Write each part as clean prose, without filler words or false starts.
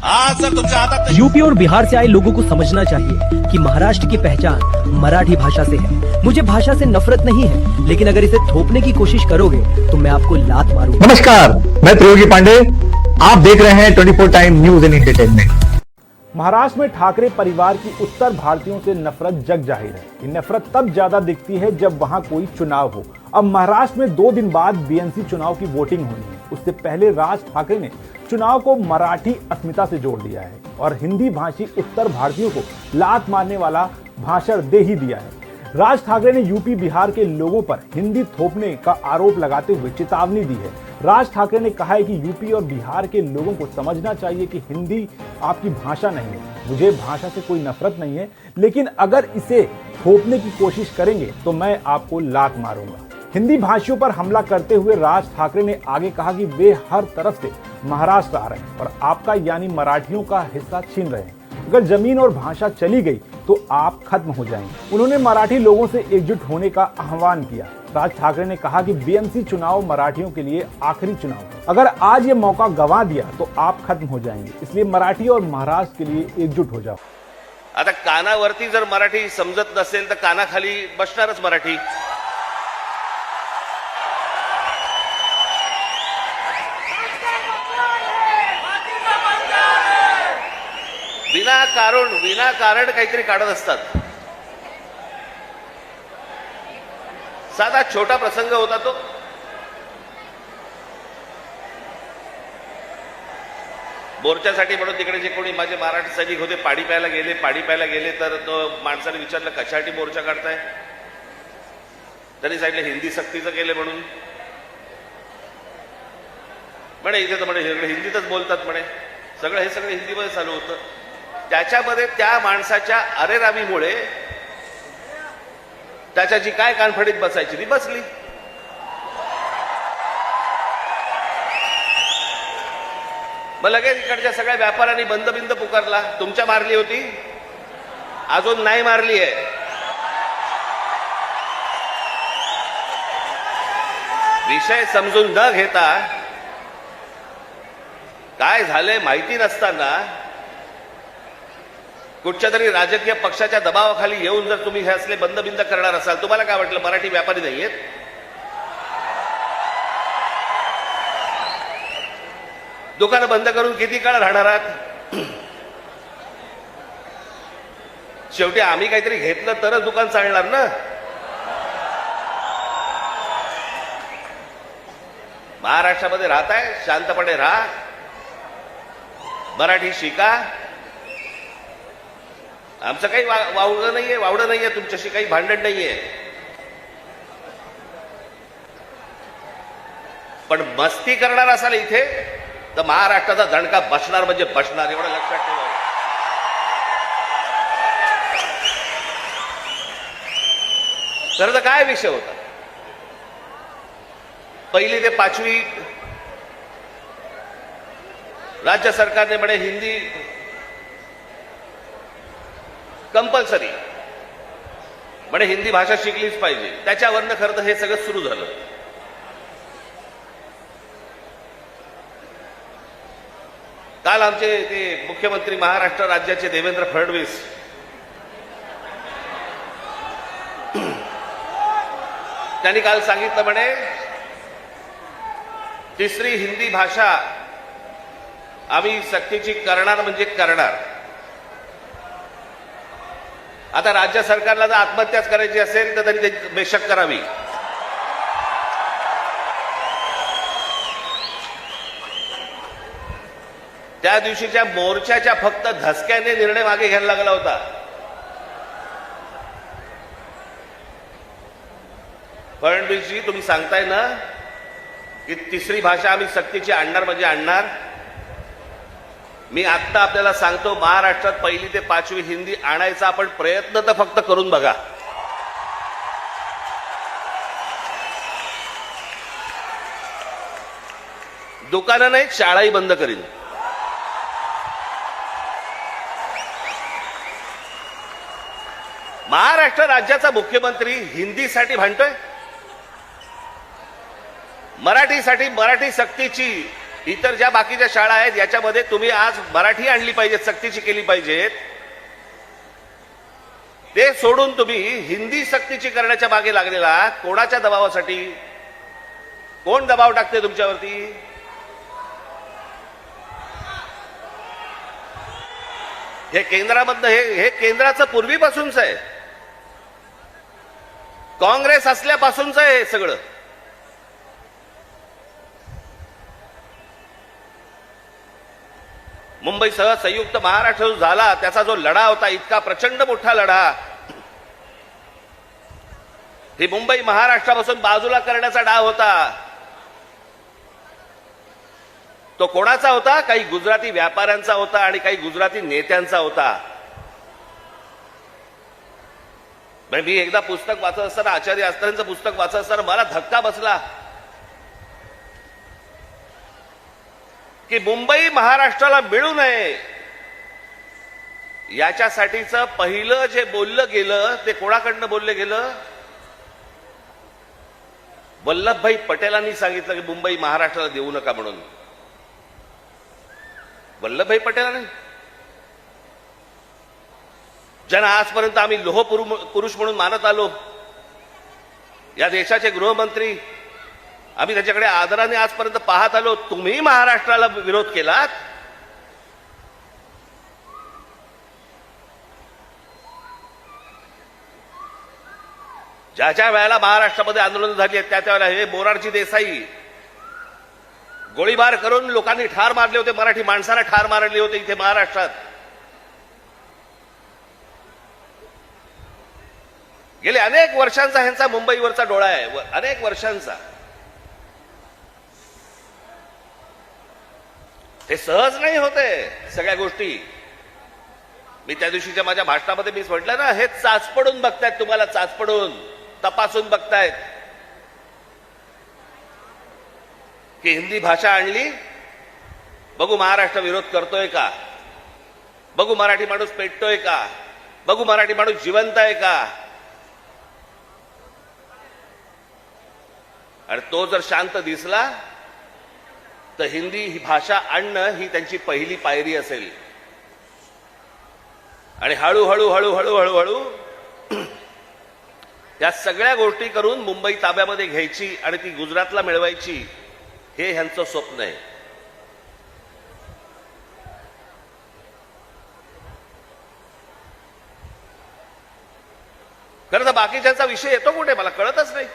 आज जर तुमच्या हातात यूपी और बिहार से आए लोगों को समझना चाहिए कि महाराष्ट्र की पहचान मराठी भाषा से है। मुझे भाषा से नफरत नहीं है, लेकिन अगर इसे थोपने की कोशिश करोगे तो मैं आपको लात मारूंगा। नमस्कार, मैं त्रियोगी पांडे। आप देख रहे हैं 24 time news end entertainment. Maharashtra में ठाकरे परिवार की उत्तर भारतीयों से नफरत जग जाहिर है। ये नफरत तब ज्यादा दिखती है जब वहां कोई चुनाव हो। अब महाराष्ट्र में 2 दिन बाद बीएनसी चुनाव की वोटिंग होनी है। उससे पहले राज ठाकरे ने चुनाव को मराठी अस्मिता से जोड़ दिया है और हिंदी भाषी उत्तर भारतीयों को लात मारने वाला भाषण दे ही दिया है। राज ठाकरे ने यूपी बिहार के लोगों पर हिंदी थोपने का आरोप लगाते हुए चेतावनी दी है। राज ठाकरे ने कहा है कि यूपी और बिहार के लोगों को समझना चाहिए कि हिंदी आपकी भाषा नहीं है। मुझे भाषा से कोई नफरत नहीं है, लेकिन अगर इसे थोपने की कोशिश करेंगे तो मैं आपको लात मारूंगा। हिंदी भाषियों पर हमला करते हुए राज ठाकरे ने आगे कहा कि वे हर तरफ से महाराष्ट्र आ रहे हैं और आपका यानी मराठियों का हिस्सा छीन रहे हैं। अगर जमीन और भाषा चली गई तो आप खत्म हो जाएंगे। उन्होंने मराठी लोगों से एकजुट होने का आह्वान किया। राज ठाकरे ने कहा कि बीएमसी चुनाव मराठियों के लिए आखिरी चुनाव है। अगर आज ये मौका गंवा दिया तो आप खत्म हो जाएंगे, इसलिए मराठी और महाराष्ट्र के लिए एकजुट हो जाओ। आता कानावरती जर मराठी समजत नसेल तर कानाखाली बसणारच मराठी। विनाकारण काहीतरी काढत असतात। साधा छोटा प्रसंग होता तो। मोर्चासाठी म्हणून तिकडे जे कोणी माझे मराठी सैनिक होते पाणी प्यायला गेले तर तो माणसाने विचारलं कशासाठी मोर्चा काढताय। त्यांनी सांगितलं हिंदी सक्तीचं केलं म्हणून। म्हणे इथे तर म्हणे हिंदीतच बोलतात म्हणे। हे सगळं हिंदीमध्ये चालू होतं। त्याच्यामध्ये त्या माणसाच्या अरेरावीमुळे त्याच्या जी काय कानफडीत बसायची ती बसली। मग लगेच इकडच्या सगळ्या व्यापाऱ्यांनी बंद पुकारला। तुमच्या मारली होती, अजून नाही मारली आहे। विषय समजून न घेता काय झाले माहिती नसताना कुठच्या तरी राजकीय पक्षाच्या दबावाखाली येऊन जर तुम्ही हे असले बंद करणार असाल, तुम्हाला काय वाटलं मराठी व्यापारी नाहीयेत? दुकानं बंद करून किती काळ राहणार आहात? शेवटी आम्ही काहीतरी घेतलं तरच दुकान चालणार ना। महाराष्ट्रामध्ये राहताय, शांतपणे राहा, मराठी शिका। आमचं काही वावडं नाहीये, तुमच्याशी काही भांडण नाहीये। पण मस्ती करणार असाल इथे तर महाराष्ट्राचा दणका बसणार म्हणजे बसणार, एवढं लक्षात ठेवा। तर काय विषय होता? 1ली ते 5वी राज्य सरकारने म्हणे हिंदी कंपल्सरी, म्हणे हिंदी भाषा शिकलीच पाहिजे। त्याच्यावरनं खरं तर हे सगळं सुरू झालं। काल आमचे ते मुख्यमंत्री महाराष्ट्र राज्याचे देवेंद्र फडणवीस त्यांनी काल सांगितलं म्हणे तिसरी हिंदी भाषा आम्ही सक्तीची करणार म्हणजे करणार। आता राज्य सरकारला जर आत्महत्याच करायची असेल तर त्यांनी बेशक करावी। त्या दिवशीच्या मोर्चाच्या फक्त धसक्याने निर्णय मागे घ्यायला लागला होता। फडणवीसजी तुम्ही सांगताय ना की तिसरी भाषा आम्ही सक्तीची आणणार म्हणजे आणणार। मी आता आपल्याला सांगतो, महाराष्ट्रात 1ली ते 5वी हिंदी आणायचा आपण प्रयत्न तर फक्त करून बघा। दुकानं नाही, शाळाही बंद करीन। महाराष्ट्र राज्याचा मुख्यमंत्री हिंदीसाठी भांडतोय, मराठीसाठी मराठी सक्तीची इतर ज्या बाकीच्या शाळा आहेत याच्यामध्ये तुम्ही आज मराठी आणली पाहिजे, सक्तीची केली पाहिजेत. ते सोडून तुम्ही हिंदी सक्तीची करण्याच्या मागे लागलेला कोणाच्या दबावासाठी? कोण दबाव टाकते तुमच्यावरती? हे केंद्रामधलं हे केंद्राचं पूर्वीपासूनच आहे, काँग्रेस असल्यापासूनच आहे हे सगळं. मुंबईसह संयुक्त महाराष्ट्र जो झाला त्याचा जो लढा होता, इतका प्रचंड मोठा लढा, ही मुंबई महाराष्ट्रापासून बाजूला करण्याचा डाव होता. तो कोणाचा होता? काही गुजराती व्यापाऱ्यांचा होता आणि काही गुजराती नेत्यांचा होता. मी एकदा पुस्तक वाचत असताना, आचार्य आस्तांचं पुस्तक वाचत असताना मला धक्का बसला की मुंबई महाराष्ट्राला मिळू नये याच्यासाठीचं पहिलं जे बोललं गेलं ते कोणाकडनं बोललं गेलं? वल्लभभाई पटेलांनी सांगितलं की मुंबई महाराष्ट्राला देऊ नका म्हणून. वल्लभभाई पटेलांनी, ज्यांना आजपर्यंत आम्ही लोह पुरुष म्हणून मानत आलो, या देशाचे गृहमंत्री, आम्ही त्याच्याकडे आदराने आजपर्यंत पाहत आलो, तुम्ही महाराष्ट्राला विरोध केलात. ज्या ज्या वेळेला महाराष्ट्रामध्ये आंदोलन झाली आहेत त्या त्यावेळेला हे मोरारजी देसाई गोळीबार करून लोकांनी ठार मारले होते, मराठी माणसाला ठार मारले होते इथे महाराष्ट्रात. गेले अनेक वर्षांचा ह्यांचा मुंबईवरचा डोळा आहे, अनेक वर्षांचा. हे सहज नाही होते सगळ्या गोष्टी. मी त्या दिवशीच्या माझ्या भाषणामध्ये मी म्हटलं ना, हे चाचपडून बघतायत, तुम्हाला चाचपडून तपासून बघतायत की हिंदी भाषा आणली, बघू महाराष्ट्र विरोध करतोय का, बघू मराठी माणूस पेटतोय का, बघू मराठी माणूस जिवंत आहे का. आणि तो जर शांत दिसला तर हिंदी ही भाषा आणणं ही त्यांची पहिली पायरी असेल. आणि हळूहळू हळूहळू हळूहळू या सगळ्या गोष्टी करून मुंबई ताब्यामध्ये घ्यायची आणि ती गुजरातला मिळवायची, हे ह्यांचं स्वप्न आहे. खरं तर बाकीच्यांचा विषय येतो कुठे मला कळतच नाही.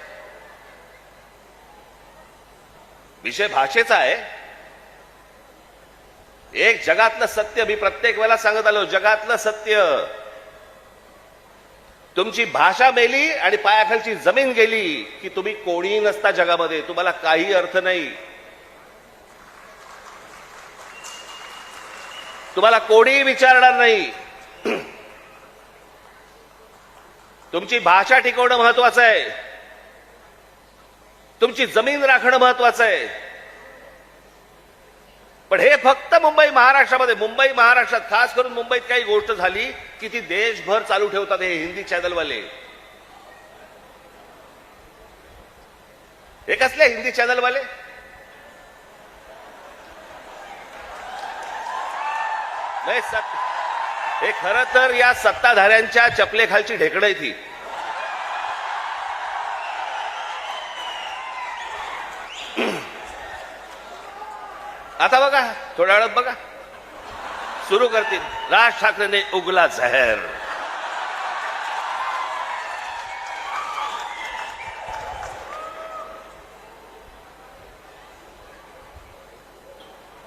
विषय भाषेचा आहे. एक जगातलं सत्य मी प्रत्येक वेळेला सांगत आलो, जगातलं सत्य, तुमची भाषा मेली आणि पायाखालची जमीन गेली की तुम्ही कोणीही नसता जगामध्ये, तुम्हाला काही अर्थ नाही. तुम्हाला कोणीही विचारणार नाही. तुमची भाषा टिकवणं महत्वाचं आहे, तुमची जमीन राखणं महत्वाचं आहे. पण हे फक्त मुंबई महाराष्ट्रात खास करून मुंबईत काही गोष्ट झाली की ती देशभर चालू ठेवतात हे हिंदी चॅनलवाले. हे कसले हिंदी चॅनलवाले? हे खरं तर या सत्ताधाऱ्यांच्या चपलेखालची ढेकणं आहे ती. आता बघा, थोड्या वेळात बघा सुरू करतील, राज ठाकरेने उगला जहर.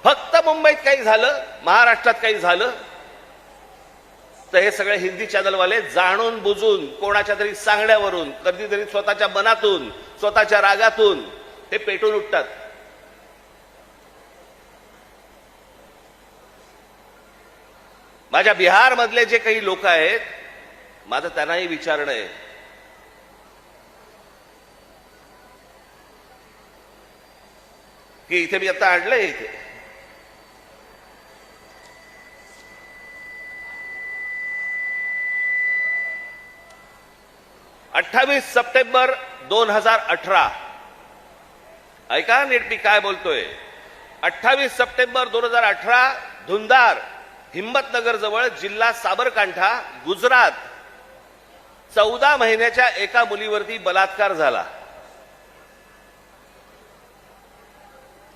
फक्त मुंबईत काही झालं, महाराष्ट्रात काही झालं तर हे सगळे हिंदी चॅनलवाले जाणून बुजून कोणाच्या तरी सांगण्यावरून, कधीतरी स्वतःच्या मनातून, स्वतःच्या रागातून हे पेटून उठतात. माझ्या बिहारमधले जे काही लोक आहेत, माझं त्यांनाही विचारणं आहे की इथे मी आता आणलंय, इथे 28 सप्टेंबर 2018, ऐका नीट मी काय बोलतोय. 28 सप्टेंबर 2018 धुंदार हिम्मतनगर जवळ जिल्हा साबरकांठा गुजरात 14 महिन्याच्या एका मुलीवरती बलात्कार झाला.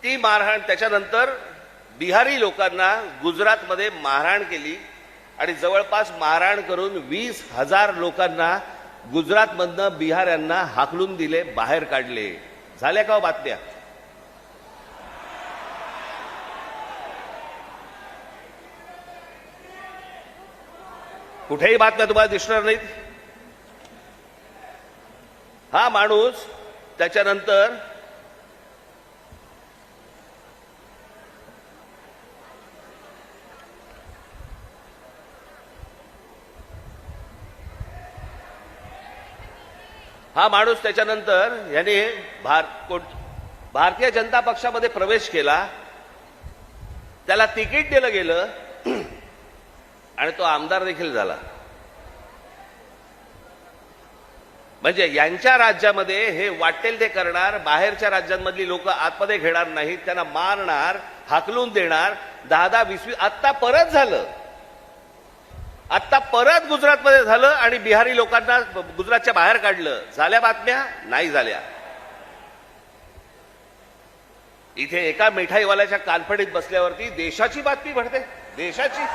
ती मारहाण त्याच्यानंतर बिहारी लोकांना गुजरातमध्ये मारहाण केली आणि जवळपास मारहाण करून 20,000 लोकांना गुजरातमधनं बिहाऱ्यांना हाकलून दिले, बाहेर काढले. झाल्या का हो बातम्या? कुठेही बातम्या तुम्हाला दिसणार नाहीत. हा माणूस त्याच्यानंतर याने भारतीय जनता पक्षामध्ये प्रवेश केला. त्याला तिकीट दिलं गेलं आणि तो आमदार देखील झाला. म्हणजे यांच्या राज्यामध्ये हे वाटेल ते करणार, बाहेरच्या राज्यांमधली लोक आतमध्ये घेणार नाहीत, त्यांना मारणार, हाकलून देणार. 10-10, 20-20 आत्ता परत झालं. आत्ता परत गुजरातमध्ये झालं आणि बिहारी लोकांना गुजरातच्या बाहेर काढलं. झाल्या बातम्या? नाही झाल्या. इथे एका मिठाईवाल्याच्या कानफडीत बसल्यावरती देशाची बातमी घडते. देशाची.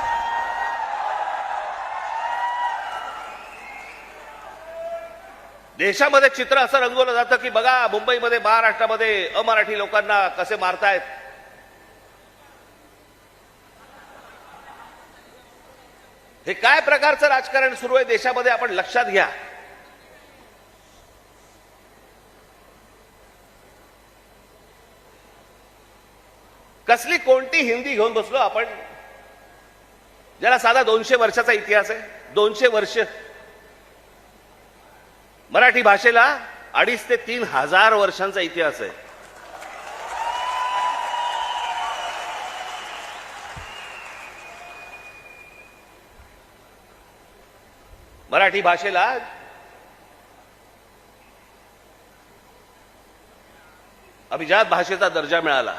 देशामध्ये चित्र असं रंगवलं जातं की बघा मुंबईमध्ये, महाराष्ट्रामध्ये अमराठी लोकांना कसे मारतायत. हे काय प्रकारचं राजकारण सुरू आहे देशामध्ये आपण लक्षात घ्या. कसली कोणती हिंदी घेऊन बसलो आपण, ज्याला साधा 200 वर्षाचा इतिहास आहे. 200 वर्ष. मराठी भाषेला 2,500 ते 3,000 वर्षांचा इतिहास आहे. मराठी भाषेला अभिजात भाषेचा दर्जा मिळाला.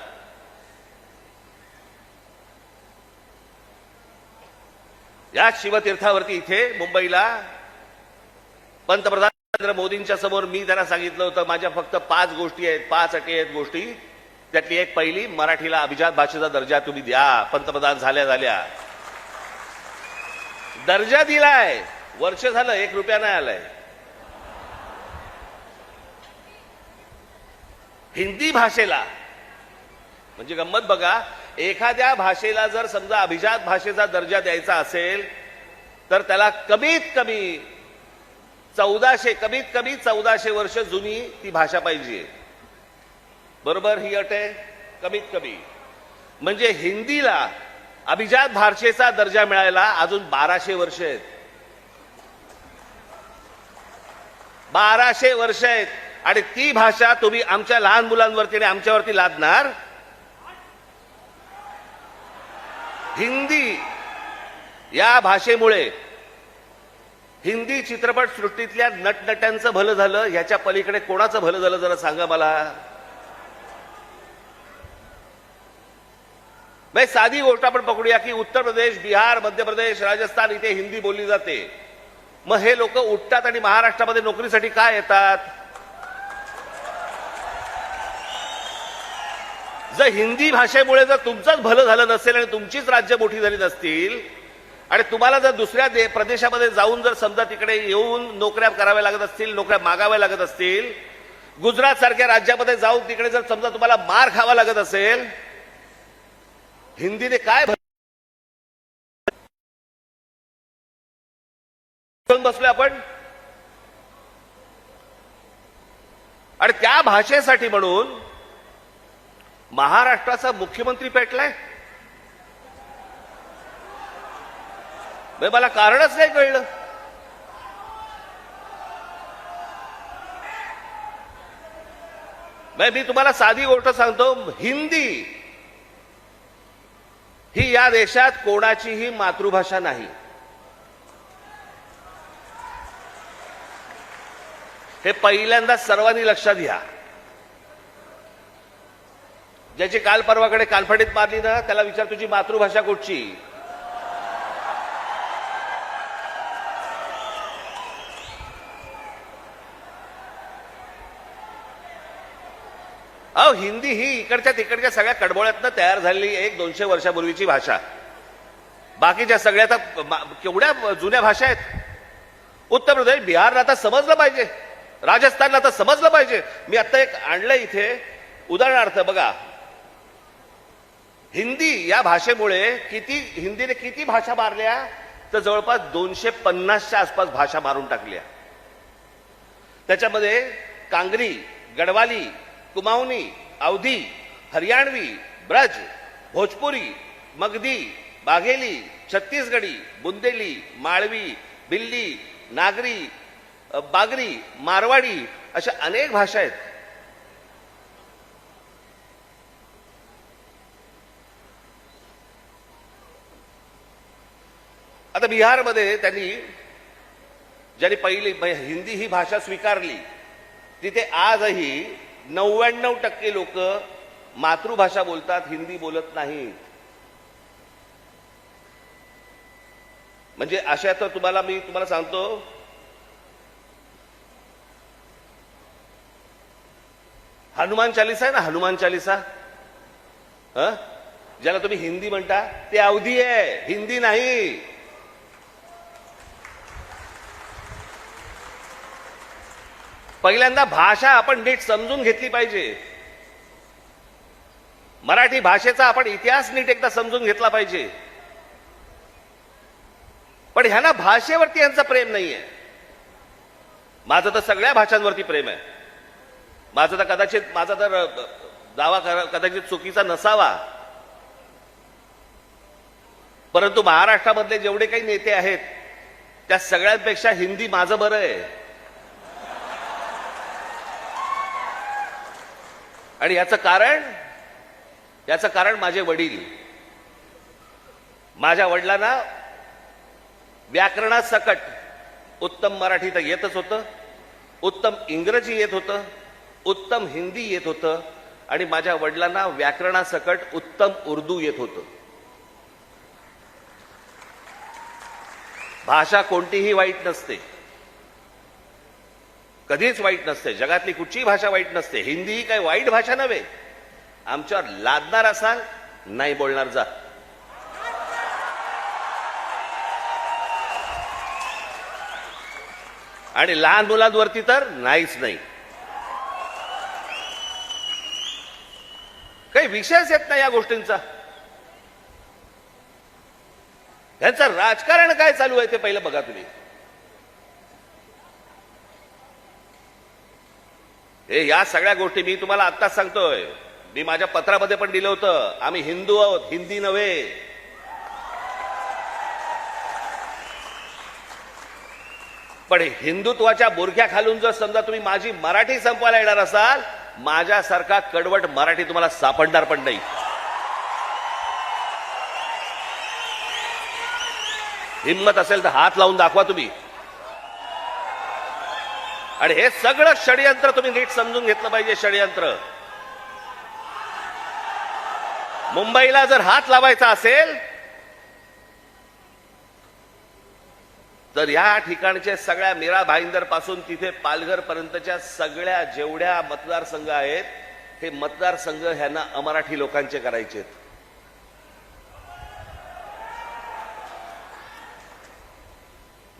या शिवतीर्थावरती इथे मुंबईला पंतप्रधान नरेंद्र मोदींच्या समोर मी त्यांना सांगितलं होतं माझ्या फक्त 5 गोष्टी आहेत, 5 अटी आहेत गोष्टी. त्यातली एक पहिली, मराठीला अभिजात भाषेचा दर्जा तुम्ही द्या. पंतप्रधान झाल्या दर्जा दिलाय. वर्ष झालं, 1 रुपया नाही आलाय. हिंदी भाषेला म्हणजे गंमत बघा, एखाद्या भाषेला जर समजा अभिजात भाषेचा दर्जा द्यायचा असेल तर त्याला कमीत कमी 1400 वर्ष जुनी ती भाषा पाहिजे. बरोबर? ही अट आहे कमीत कमी. म्हणजे हिंदीला अभिजात भाषेचा दर्जा मिळायला अजून 1200 वर्ष आहेत. 1200 वर्ष आहेत. आणि ती भाषा तुम्ही आमच्या लहान मुलांवरती आणि आमच्यावरती लादणार. हिंदी या भाषेमुळे हिंदी चित्रपट सृष्टीतल्या नटनट्यांचं भलं झालं, ह्याच्या पलीकडे कोणाचं भलं झालं जरा सांगा मला. साधी गोष्ट आपण पकडूया की उत्तर प्रदेश, बिहार, मध्य प्रदेश, राजस्थान इथे हिंदी बोलली जाते. मग हे लोक उठतात आणि महाराष्ट्रामध्ये नोकरीसाठी काय येतात? जर हिंदी भाषेमुळे जर तुमचंच भलं झालं नसेल आणि तुमचीच राज्य मोठी झाली नसतील आणि तुम्हाला जर दुसऱ्या प्रदेशामध्ये जाऊन जर समजा तिकडे येऊन नोकऱ्या कराव्या लागत असतील, नोकऱ्या मागाव्या लागत असतील, गुजरात सारख्या राज्यामध्ये जाऊन तिकडे जर समजा तुम्हाला मार खावा लागत असेल, हिंदीने काय बसलोय आपण. आणि त्या भाषेसाठी म्हणून महाराष्ट्राचा मुख्यमंत्री पेटलाय. मला कारणच नाही कळलं. मी तुम्हाला साधी गोष्ट सांगतो, हिंदी ही या देशात कोणाचीही मातृभाषा नाही. हे पहिल्यांदा सर्वांनी लक्षात घ्या. ज्याची काल परवाकडे कानफडीत मारली ना त्याला विचार तुझी मातृभाषा कुठची. अहो हिंदी ही इकडच्या तिकडच्या सगळ्या कडबोळ्यातनं तयार झालेली 100-200 वर्षापूर्वीची भाषा. बाकीच्या सगळ्या केवढ्या जुन्या भाषा आहेत. उत्तर प्रदेश बिहारला आता समजलं पाहिजे, राजस्थानला तर समजलं पाहिजे. मी आता एक आणलं इथे उदाहरणार्थ बघा, हिंदी या भाषेमुळे हिंदीने किती भाषा मारल्या तर जवळपास 250च्या आसपास भाषा मारून टाकल्या. त्याच्यामध्ये कांगरी, गडवाली, कुमाऊनी, अवधी, हरियाणवी, ब्रज, भोजपुरी, मगधी, बाघेली, छत्तीसगडी, बुंदेली, माळवी, बिल्ली, नागरी, बागरी, मारवाडी अशा अनेक भाषा आहेत. आता बिहारमध्ये ज्यांनी पहिली हिंदी ही भाषा स्वीकारली तिथे आजही 99% लोक मातृभाषा बोलतात, हिंदी बोलत नाहीत. म्हणजे अशा तर मी तुम्हाला सांगतो, हनुमान चालीसा आहे ना, हनुमान चालीसा ज्याला तुम्ही हिंदी म्हणता ते अवधी आहे, हिंदी नाही. पहिल्यांदा भाषा आपण नीट समजून घेतली पाहिजे. मराठी भाषेचा आपण इतिहास नीट एकदा समजून घेतला पाहिजे. पण ह्यांना भाषेवरती यांचं प्रेम नाहीये. माझं तर सगळ्या भाषांवरती प्रेम आहे. माझा तर दावा कदाचित चुकीचा नसावा, परंतु महाराष्ट्रामधले जेवढे काही नेते आहेत त्या सगळ्यांपेक्षा हिंदी माझं बरं आहे. आणि याचं कारण माझे वडील. माझ्या वडिलांना व्याकरणासकट उत्तम मराठी तर येतच होतं, उत्तम इंग्रजी येत होतं, उत्तम हिंदी येत होतं आणि माझ्या वडिलांना व्याकरणासकट उत्तम उर्दू येत होतं. भाषा कोणतीही वाईट नसते, कधीच वाईट नसते. जगातली कुठचीही भाषा वाईट नसते. हिंदी ही काही वाईट भाषा नव्हे. आमच्यावर लादणार असाल, नाही बोलणार जा. आणि लहान मुलांवरती तर नाहीच नाही. काही विषयच येत नाही या गोष्टींचा. यांचं राजकारण काय चालू आहे ते पहिलं बघा तुम्ही. या सगळ्या गोष्टी मी तुम्हाला आत्ताच सांगतोय. मी माझ्या पत्रामध्ये पण दिलं होतं, आम्ही हिंदू आहोत, हिंदी नव्हे. पण हिंदुत्वाच्या बुरख्या खालून जर समजा तुम्ही माझी मराठी संपवायला येणार असाल, माझ्यासारखा कडवट मराठी तुम्हाला सापडणार पण नाही. हिम्मत असेल तर हात लावून दाखवा तुम्ही. आणि हे सगळं षडयंत्र तुम्ही नीट समजून घेतलं पाहिजे. षडयंत्र मुंबईला जर हात लावायचा असेल तर या ठिकाणच्या सगळ्या मीरा भाईंदर पासून तिथे पालघर पर्यंतच्या सगळ्या जेवढ्या मतदारसंघ आहेत हे मतदारसंघ ह्यांना अमराठी लोकांचे करायचे.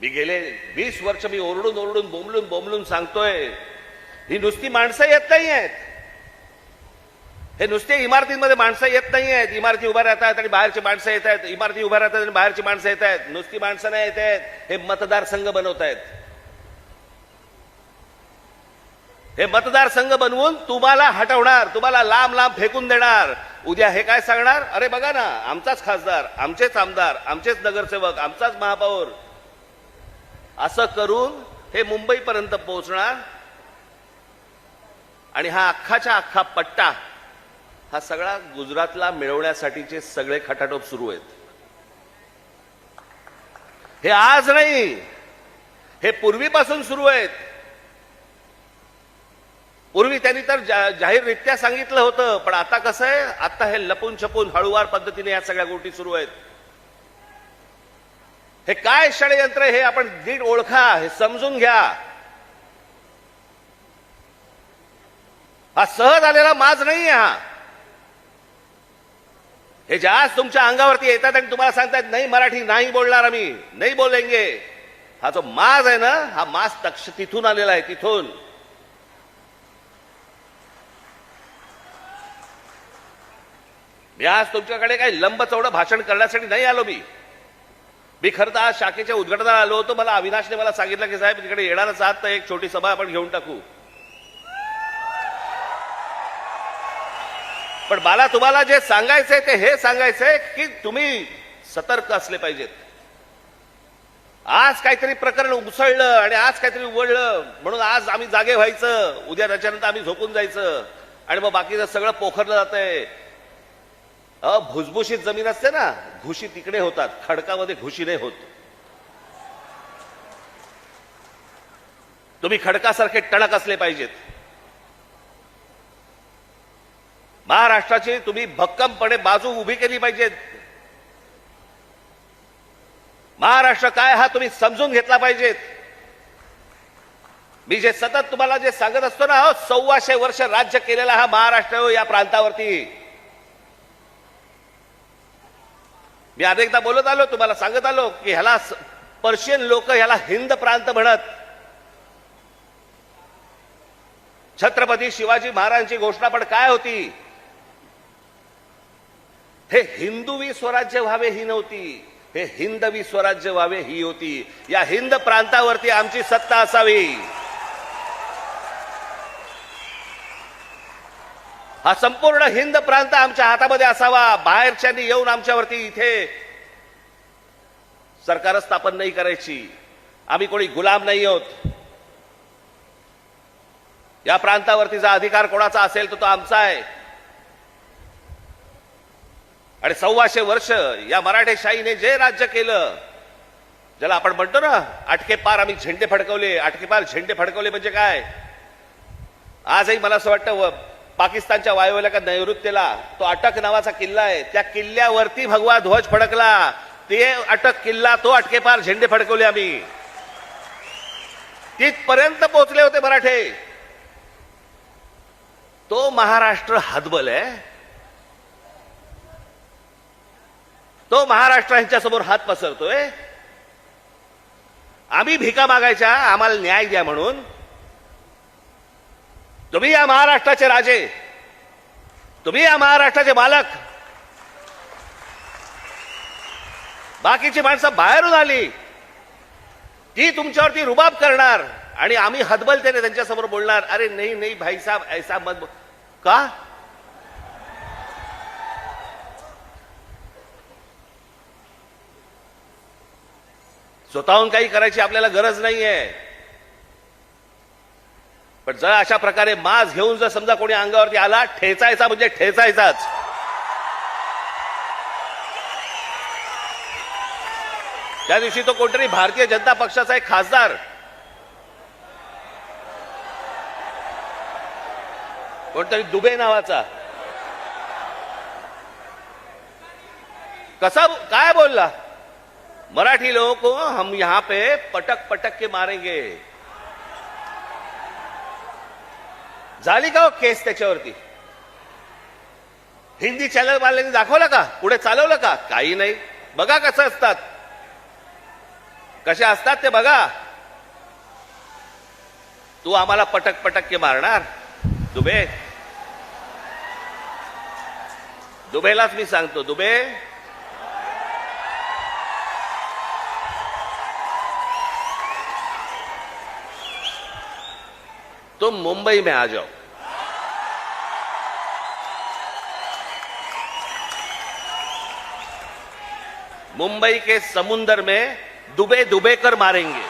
मी गेले 20 वर्ष मी ओरडून बोंबलून सांगतोय, ही नुसती माणसं येत नाही आहेत. हे नुसते इमारतींमध्ये माणसं येत नाही आहेत. इमारती उभ्या राहतात आणि बाहेरची माणसं येत आहेत. इमारती उभ्या राहतात आणि बाहेरची माणसं येत आहेत. नुसती माणसं नाही येत आहेत, हे मतदारसंघ बनवत आहेत. हे मतदारसंघ बनवून तुम्हाला हटवणार, तुम्हाला लांब लांब फेकून देणार. उद्या हे काय सांगणार, अरे बघा ना, आमचाच खासदार, आमचेच आमदार, आमचेच नगरसेवक, आमचाच महापौर. असं करून हे मुंबईपर्यंत पोहोचणार. आणि हा अख्खाच्या अख्खा पट्टा हा सगळा गुजरातला मिळवण्यासाठीचे सगळे खटाटोप सुरू आहेत. हे आज नाही, हे पूर्वीपासून सुरू आहेत. पूर्वी त्यांनी तर जाहीररित्या सांगितलं होतं, पण आता कसं आहे, आता हे लपून छपून हळूवार पद्धतीने या सगळ्या गोष्टी सुरू आहेत. हे काय षडयंत्र हे आपण नीट ओळखा, हे समजून घ्या. हा सहज आलेला माज नाहीये. हे जास्त तुमच्या अंगावरती येतात आणि तुम्हाला सांगतात नाही मराठी नाही बोलणार, आम्ही नाही बोलेंगे. हा जो माज आहे ना, हा माज तिथून आलेला आहे, तिथून. मी आज तुमच्याकडे काही लंब चौडं भाषण करण्यासाठी नाही आलो. मी खरं तर आज शाखेच्या उद्घाटनाला आलो होतो. मला अविनाशने मला सांगितलं की साहेब तिकडे येणारच आहात तर एक छोटी सभा आपण घेऊन टाकू. पण मला तुम्हाला जे सांगायचंय ते हे सांगायचंय की तुम्ही सतर्क असले पाहिजेत. आज काहीतरी प्रकरण उसळलं आणि आज काहीतरी उघडलं म्हणून आज आम्ही जागे व्हायचं, उद्या त्याच्यानंतर आम्ही झोपून जायचं आणि मग बाकीचं सगळं पोखरलं जातंय. भुसभुशीत जमीन असते ना, घुशी तिकडे होतात, खडकामध्ये घुशी नाही होत. तुम्ही खडकासारखे टणक असले पाहिजेत. महाराष्ट्राची तुम्ही भक्कमपणे बाजू उभी केली पाहिजे. महाराष्ट्र काय हा तुम्ही समजून घेतला पाहिजेत. मी जे सतत तुम्हाला जे सांगत असतो ना, 1400 वर्ष राज्य केलेला हा महाराष्ट्र या प्रांतावरती. मी अनेकदा बोलत आलो, तुम्हाला सांगत आलो की ह्याला पर्शियन लोक ह्याला हिंद प्रांत म्हणत. छत्रपती शिवाजी महाराजांची घोषणा पण काय होती? हे हिंदवी स्वराज्य व्हावे ही नव्हती, हे हिंदवी स्वराज्य व्हावे ही होती. या हिंद प्रांतावरती आमची सत्ता असावी. हा संपूर्ण हिंद प्रांत आमच्या हातामध्ये असावा. बाहेरच्यांनी येऊन आमच्यावरती इथे सरकार स्थापन नाही करायची. आम्ही कोणी गुलाम नाही आहोत. या प्रांतावरतीचा अधिकार कोणाचा असेल तो आमचा आहे. आणि 1400 वर्ष या मराठेशाहीने जे राज्य केलं, ज्याला आपण म्हणतो ना अटके पार आम्ही झेंडे फडकवले. अटके पार झेंडे फडकवले म्हणजे काय? आजही मला असं वाटतं पाकिस्तानच्या वायव्य नैऋत्येला तो अटक नावाचा किल्ला आहे, त्या किल्ल्यावरती भगवा ध्वज फडकला. ते अटक किल्ला, तो अटके पार झेंडे फडकवले आम्ही. तिथपर्यंत पोहोचले होते मराठे. तो महाराष्ट्र हतबल आहे. तो महाराष्ट्र यांच्यासमोर हात पसरतोय. आम्ही भिका मागायच्या आम्हाला न्याय द्या म्हणून. तुम्ही या महाराष्ट्राचे राजे, तुम्ही या महाराष्ट्राचे मालक. बाकीची माणसं बाहेरून आली ती तुमच्यावरती रुबाब करणार आणि आम्ही हतबलतेने त्यांच्यासमोर बोलणार, अरे नाही नाही भाई साहब ऐसा मत. का? स्वतःहून काही करायची आपल्याला गरज नाहीये. पण जर अशा प्रकारे माज घेऊन जर समजा कोणी अंगावरती आला, ठेचायचा म्हणजे ठेचायचाच. त्या दिवशी तो कोणतरी भारतीय जनता पक्षाचा एक खासदार, कोणतरी दुबे नावाचा, कसा काय बोलला, मराठी लोगों को हम यहां पे पटक पटक के मारेंगे. झाली का हो केस त्याच्यावरती? हिंदी चॅनल वाल्यांनी दाखवलं का? पुढे चालवलं का? काही नाही. बघा कसं असतात, कसे असतात ते बघा. तू आम्हाला पटक पटक के मारणार? दुबे, दुबेलाच मी सांगतो, दुबे तुम मुंबई में आ जाओ. मुंबई के समुंदर में डुबे डुबे कर मारेंगे.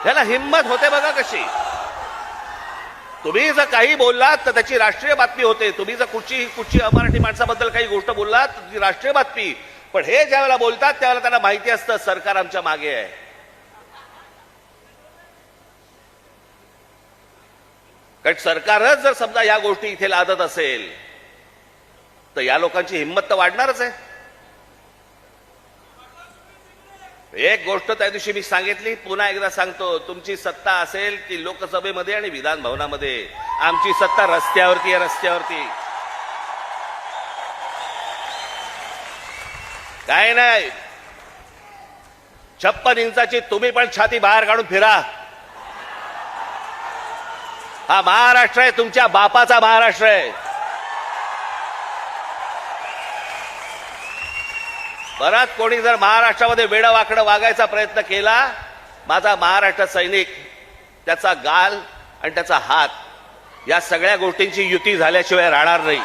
त्याला हिम्मत होते बघा कशी. तुम्ही जर काही बोललात तर त्याची राष्ट्रीय बातमी होते. तुम्ही जर कुठची अमराठी माणसाबद्दल काही गोष्ट बोललात तर ती राष्ट्रीय बातमी. पण हे ज्यावेळेला बोलतात त्यावेळेला त्यांना माहिती असतं सरकार आमच्या मागे आहे. कारण सरकारच जर समजा या गोष्टी इथे लादत असेल तर या लोकांची हिंमत तर वाढणारच आहे. एक गोष्ट त्या दिवशी मी सांगितली, पुन्हा एकदा सांगतो, तुमची सत्ता असेल ती लोकसभेमध्ये आणि विधान भवनामध्ये. आमची सत्ता रस्त्यावरती आहे, रस्त्यावरती. काय नाही, 56 इंचाची तुम्ही पण छाती बाहेर काढून फिरा. हा महाराष्ट्र आहे, तुमच्या बापाचा महाराष्ट्र आहे. बराच कोणी जर महाराष्ट्रामध्ये वेडं वाकडं वागायचा प्रयत्न केला, माझा महाराष्ट्र सैनिक त्याचा गाल आणि त्याचा हात या सगळ्या गोष्टींची युती झाल्याशिवाय राहणार नाही.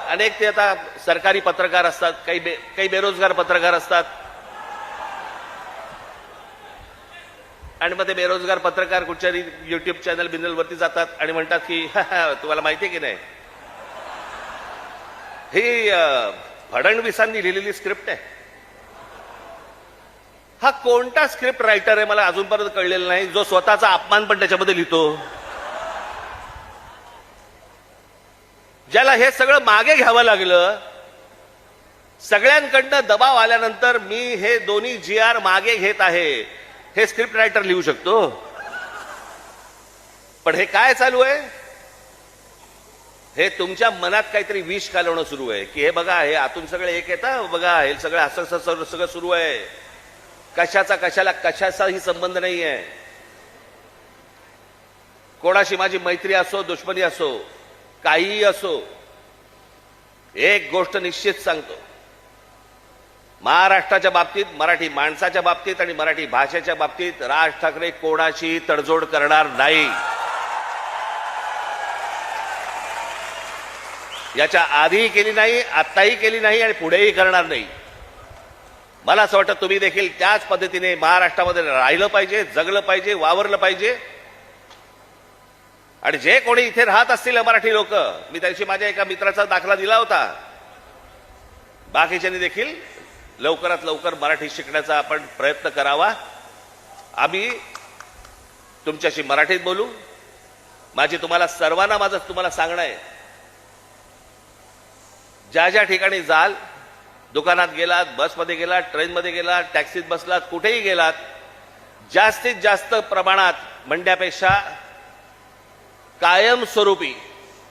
अनेक ते आता सरकारी पत्रकार असतात, काही बेरोजगार पत्रकार असतात. आणि मग ते बेरोजगार पत्रकार कुठच्या युट्यूब चॅनल बिनलवरती जातात आणि म्हणतात की तुम्हाला माहिती आहे की नाही, ही फडणवीसांनी लिहिलेली स्क्रिप्ट आहे. हा कोणता स्क्रिप्ट रायटर आहे मला अजूनपर्यंत कळलेला नाही, जो स्वतःचा अपमान पण त्याच्यामध्ये लिहितो. ज्याला हे सगळं मागे घ्यावं लागलं, सगळ्यांकडनं दबाव आल्यानंतर मी हे दोन्ही GR मागे घेत आहे, हे स्क्रिप्ट रायटर लिहू शकतो. पण हे काय चालू आहे, हे तुमच्या मनात काहीतरी विष कालवणं सुरू आहे की हे बघा, हे आतून सगळे एक येतं, बघा हे सगळं असं सगळं सुरू आहे. कशाचाही संबंध नाही आहे. कोणाशी माझी मैत्री असो, दुश्मनी असो, काहीही असो, एक गोष्ट निश्चित सांगतो, महाराष्ट्राच्या बाबतीत, मराठी माणसाच्या बाबतीत आणि मराठी भाषेच्या बाबतीत राज ठाकरे कोणाची तडजोड करणार नाही. याच्या आधीही केली नाही, आत्ताही केली नाही आणि पुढेही करणार नाही. मला असं वाटतं तुम्ही देखील त्याच पद्धतीने महाराष्ट्रामध्ये राहिलं पाहिजे, जगलं पाहिजे, वावरलं पाहिजे. आणि जे कोणी इथे राहत असतील मराठी लोक, मी त्या दिवशी माझ्या एका मित्राचा दाखला दिला होता, बाकीच्यांनी देखील लवकरात लवकर मराठी शिकण्याचा आपण प्रयत्न करावा. आम्ही तुमच्याशी मराठीत बोलू. तुम्हाला सर्वांना तुम्हाला सांगणं आहे, ज्या ज्या ठिकाणी जाल, दुकानात गेलात, बसमध्ये गेलात, ट्रेनमध्ये गेलात, टॅक्सीत बसलात, कुठेही गेलात, जास्तीत जास्त प्रमाणात म्हणण्यापेक्षा कायमस्वरूपी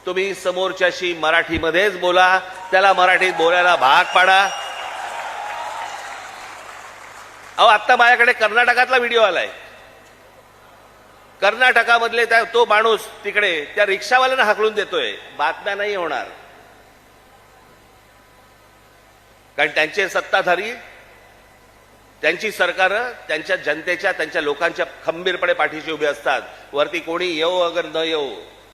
तुम्ही समोरच्याशी मराठीमध्येच बोला, त्याला मराठीत बोलायला भाग पाडा. अहो, आता माझ्याकडे कर्नाटकातला व्हिडिओ आलाय. कर्नाटकामधले तो माणूस तिकडे त्या रिक्षावाल्यानं हाकलून देतोय. बातम्या नाही होणार, कारण त्यांचे सत्ताधारी, त्यांची सरकारं त्यांच्या जनतेच्या, त्यांच्या लोकांच्या खंबीरपणे पाठीशी उभे असतात. वरती कोणी येऊ अगर न येऊ,